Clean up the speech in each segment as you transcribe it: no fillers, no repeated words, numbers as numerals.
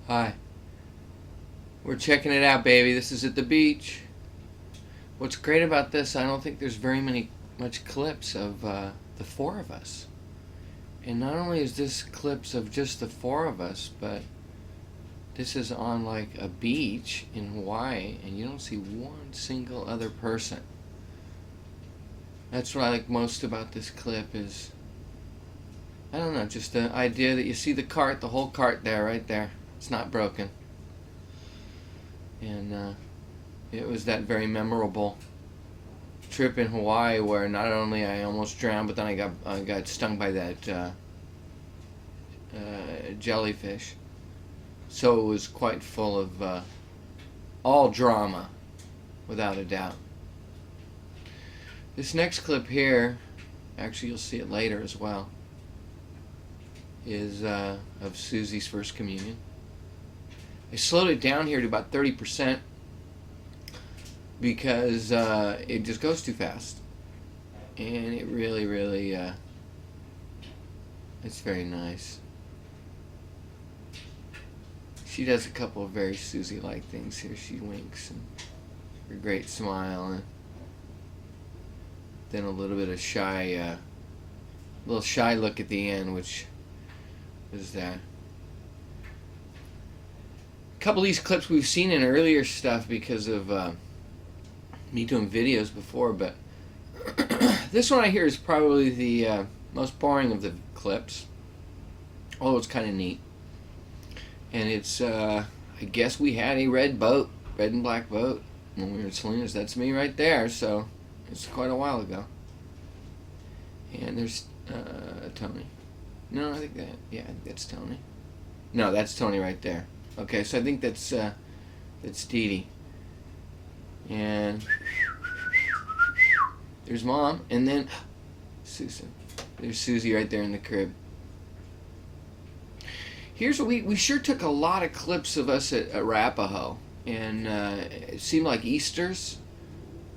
Hi. We're checking it out, baby. This is at the beach. What's great about this, I don't think there's much clips of the four of us. And not only is this clips of just the four of us, but this is on like a beach in Hawaii, and you don't see one single other person. That's what I like most about this clip is, I don't know, just the idea that you see the cart, the whole cart there, right there. It's not broken. And it was that very memorable trip in Hawaii where not only I almost drowned, but then I got stung by that jellyfish. So it was quite full of all drama, without a doubt. This next clip here, actually you'll see it later as well, is of Susie's first communion. I slowed it down here to about 30% because it just goes too fast. And it really, it's very nice. She does a couple of very Susie-like things here. She winks and her great smile, and then a little bit of shy look at the end, which is that. A couple of these clips we've seen in earlier stuff because of me doing videos before, but this one I hear is probably the most boring of the clips, although it's kind of neat. And it's, I guess we had a red and black boat when we were in Salinas. That's me right there, so it's quite a while ago. And there's Tony. No, I think that's Tony. No, that's Tony right there. Okay, so I think that's Dee Dee. And there's Mom, and then Susan. There's Susie right there in the crib. Here's what we sure took a lot of clips of us at Arapahoe, and it seemed like Easter's.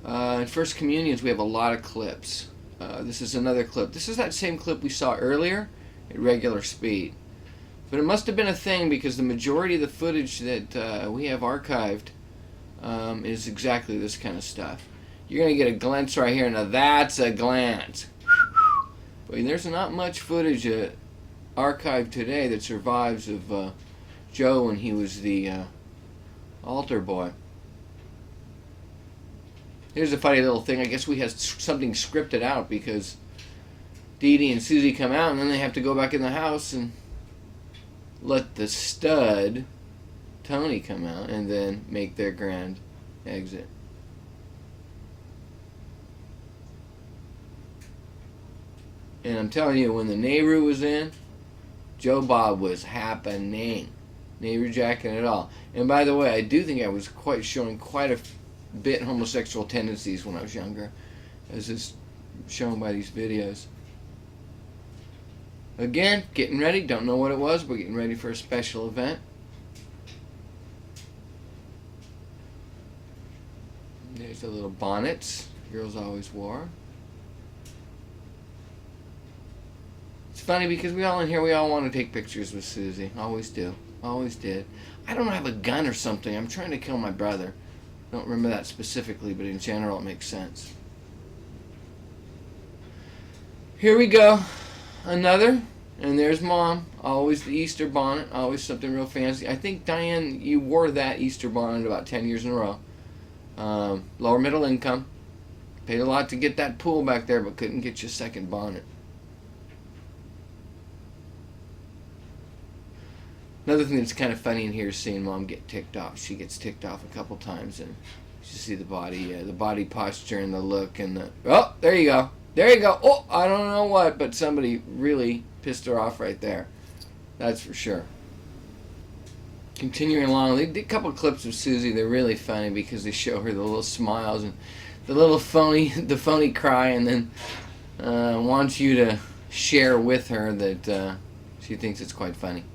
In First Communions we have a lot of clips. This is another clip. This is that same clip we saw earlier at regular speed. But it must have been a thing because the majority of the footage that we have archived is exactly this kind of stuff. You're going to get a glance right here. Now that's a glance. But there's not much footage archived today that survives of Joe when he was the altar boy. Here's a funny little thing. I guess we had something scripted out because Dee Dee and Susie come out and then they have to go back in the house and let the stud Tony come out and then make their grand exit. And I'm telling you, when the Nehru was in, Joe Bob was happening. Nehru jacking it all. And by the way, I do think I was showing quite a bit homosexual tendencies when I was younger, as is shown by these videos. Again, getting ready. Don't know what it was, but getting ready for a special event. There's the little bonnets girls always wore. It's funny because we all want to take pictures with Susie. Always do. Always did. I don't have a gun or something. I'm trying to kill my brother. Don't remember that specifically, but in general it makes sense. Here we go. Another. And there's Mom. Always the Easter bonnet. Always something real fancy. I think, Diane, you wore that Easter bonnet about 10 years in a row. Lower middle income. Paid a lot to get that pool back there, but couldn't get you a second bonnet. Another thing that's kind of funny in here is seeing Mom get ticked off. She gets ticked off a couple times, and you see the body posture and the look and the... Oh, there you go. There you go. Oh, I don't know what, but somebody really pissed her off right there. That's for sure. Continuing along, they did a couple of clips of Susie. They're really funny because they show her the little smiles and the little phony cry, and then wants you to share with her that she thinks it's quite funny.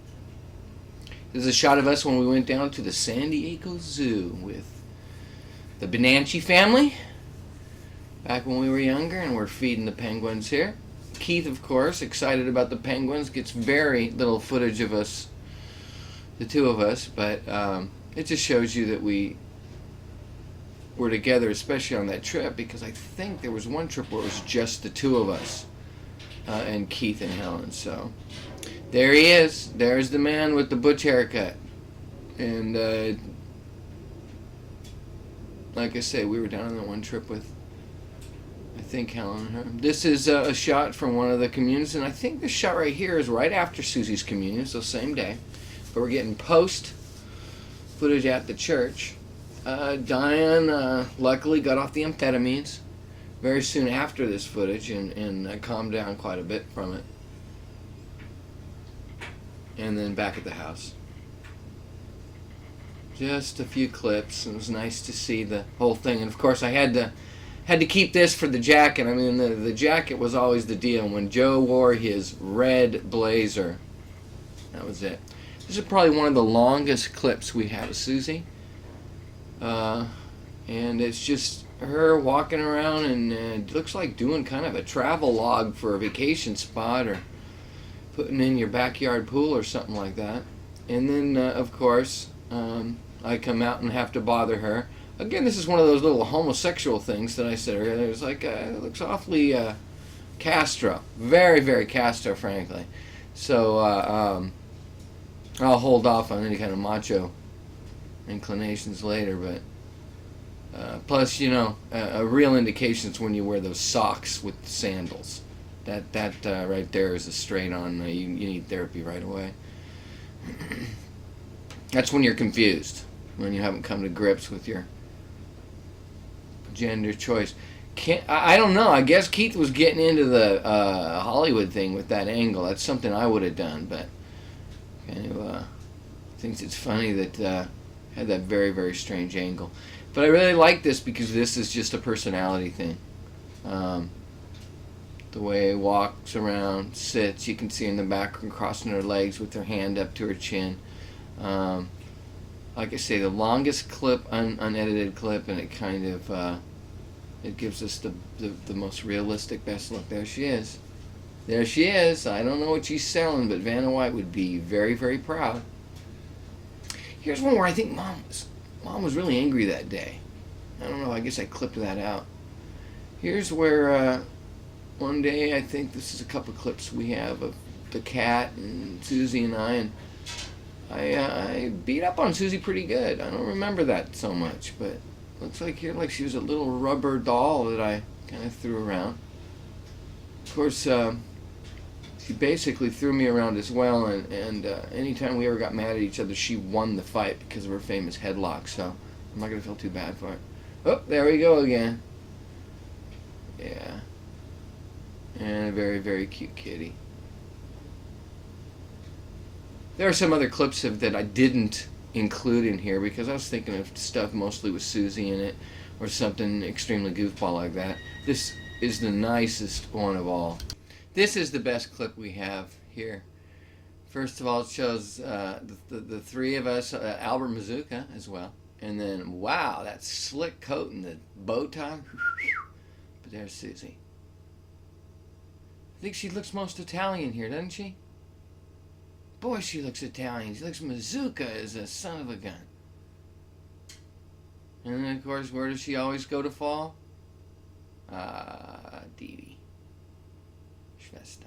This is a shot of us when we went down to the San Diego Zoo with the Benanchi family back when we were younger, and we're feeding the penguins here. Keith, of course, excited about the penguins, gets very little footage of us the two of us, but it just shows you that we were together, especially on that trip, because I think there was one trip where it was just the two of us, and Keith and Helen. So there he is. There's the man with the butch haircut. And like I say, we were down on that one trip with, I think, Helen and her. This is a shot from one of the communions, and I think this shot right here is right after Susie's communion, so same day. But we're getting post footage at the church. Diane luckily got off the amphetamines very soon after this footage and calmed down quite a bit from it. And then back at the house. Just a few clips. It was nice to see the whole thing. And of course I had to keep this for the jacket. I mean, the jacket was always the deal. When Joe wore his red blazer, that was it. This is probably one of the longest clips we have of Susie. And it's just her walking around, and it looks like doing kind of a travel log for a vacation spot, or putting in your backyard pool or something like that. And then, of course, I come out and have to bother her. Again, this is one of those little homosexual things that I said earlier. It was like, it looks awfully Castro. Very, very Castro, frankly. So I'll hold off on any kind of macho inclinations later, but plus, you know, a real indication is when you wear those socks with the sandals. That right there is a straight on. You need therapy right away. That's when you're confused, when you haven't come to grips with your gender choice. I don't know. I guess Keith was getting into the Hollywood thing with that angle. That's something I would have done, but kind of thinks it's funny that had that very, very strange angle. But I really like this because this is just a personality thing. The way he walks around, sits, you can see in the background crossing her legs with her hand up to her chin. Like I say, the longest clip, unedited clip, and it kind of it gives us the most realistic, best look. There she is. There she is. I don't know what she's selling, but Vanna White would be very, very proud. Here's one where I think Mom was really angry that day. I don't know, I guess I clipped that out. Here's where one day, I think this is a couple clips we have of the cat and Susie and I beat up on Susie pretty good. I don't remember that so much, but looks like here like she was a little rubber doll that I kind of threw around. Of course, she basically threw me around as well, and anytime we ever got mad at each other, she won the fight because of her famous headlock, so I'm not going to feel too bad for it. Oh, there we go again. Yeah. And a very, very cute kitty. There are some other clips that I didn't include in here because I was thinking of stuff mostly with Susie in it or something extremely goofball like that. This is the nicest one of all. This is the best clip we have here. First of all, it shows the three of us, Albert Mazuka as well. And then, wow, that slick coat and the bow tie. But there's Susie. I think she looks most Italian here, doesn't she? Boy, she looks Italian. She looks Mazuka as a son of a gun. And then, of course, where does she always go to fall? Dee Schwester.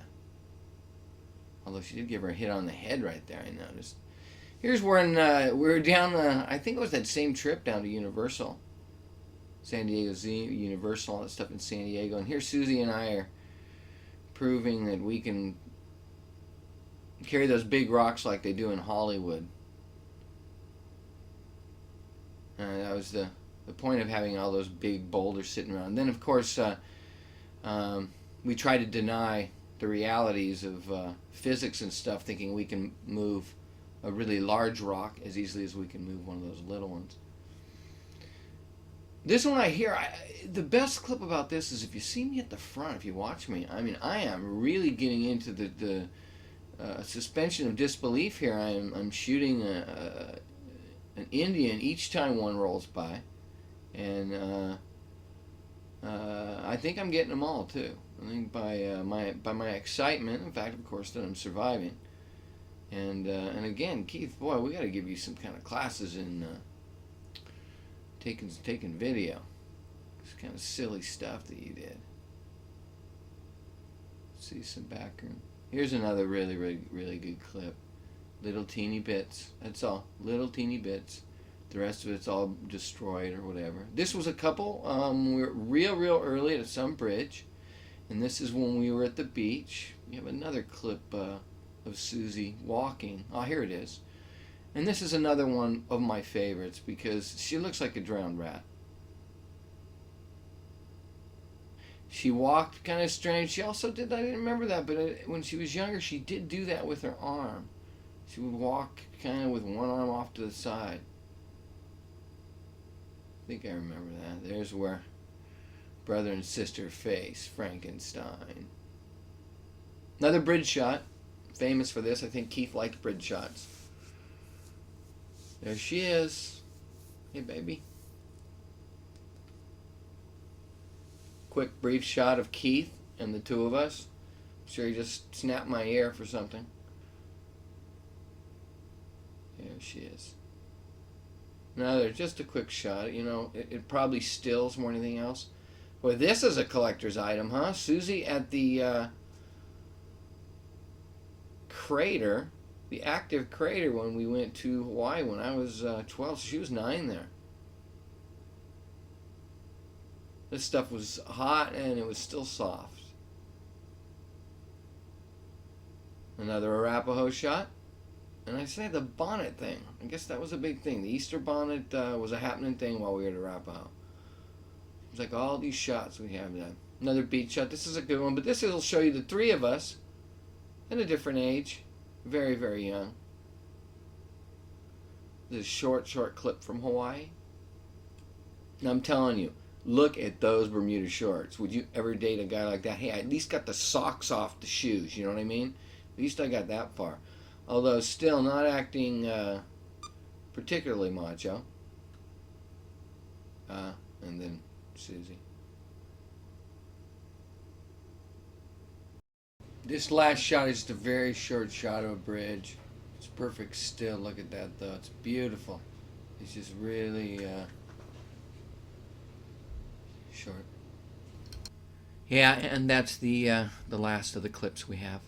Although she did give her a hit on the head right there, I noticed. Here's when we were down, I think it was that same trip down to Universal. San Diego Zoo, Universal, all that stuff in San Diego. And here Susie and I are proving that we can carry those big rocks like they do in Hollywood. That was the point of having all those big boulders sitting around. And then, of course, we try to deny the realities of physics and stuff, thinking we can move a really large rock as easily as we can move one of those little ones. This one the best clip about this is if you see me at the front, if you watch me, I mean, I am really getting into the suspension of disbelief here. I'm shooting an Indian each time one rolls by, and I think I'm getting them all too. I think by my excitement, in fact, of course, that I'm surviving, And again, Keith, boy, we got to give you some kind of classes in taking video. It's kind of silly stuff that you did. See some background. Here's another really, really, really good clip. Little teeny bits. That's all. Little teeny bits. The rest of it's all destroyed or whatever. This was a couple. We were real early at some bridge, and this is when we were at the beach. We have another clip of Susie walking. Oh, here it is. And this is another one of my favorites because she looks like a drowned rat. She walked kind of strange. She also did, I didn't remember that, but when she was younger, she did do that with her arm. She would walk kind of with one arm off to the side. I think I remember that. There's where brother and sister face Frankenstein. Another bridge shot. Famous for this. I think Keith liked bridge shots. There she is. Hey, baby. Quick, brief shot of Keith and the two of us. I'm sure he just snapped my ear for something. There she is. Another, just a quick shot. You know, it probably stills more than anything else. Well, this is a collector's item, huh? Susie at the crater, the active crater when we went to Hawaii when I was 12. She was 9 there. This stuff was hot and it was still soft. Another Arapaho shot. And I say the bonnet thing. I guess that was a big thing. The Easter bonnet was a happening thing while we were at Arapaho. It was like all these shots we have done. Another beach shot. This is a good one, but this will show you the three of us at a different age. Very, very young. This short clip from Hawaii. Now I'm telling you, look at those Bermuda shorts. Would you ever date a guy like that? Hey, I at least got the socks off the shoes. You know what I mean? At least I got that far. Although still not acting particularly macho. And then Susie. This last shot is just a very short shot of a bridge. It's perfect still. Look at that though. It's beautiful. It's just really short. Yeah, and that's the last of the clips we have.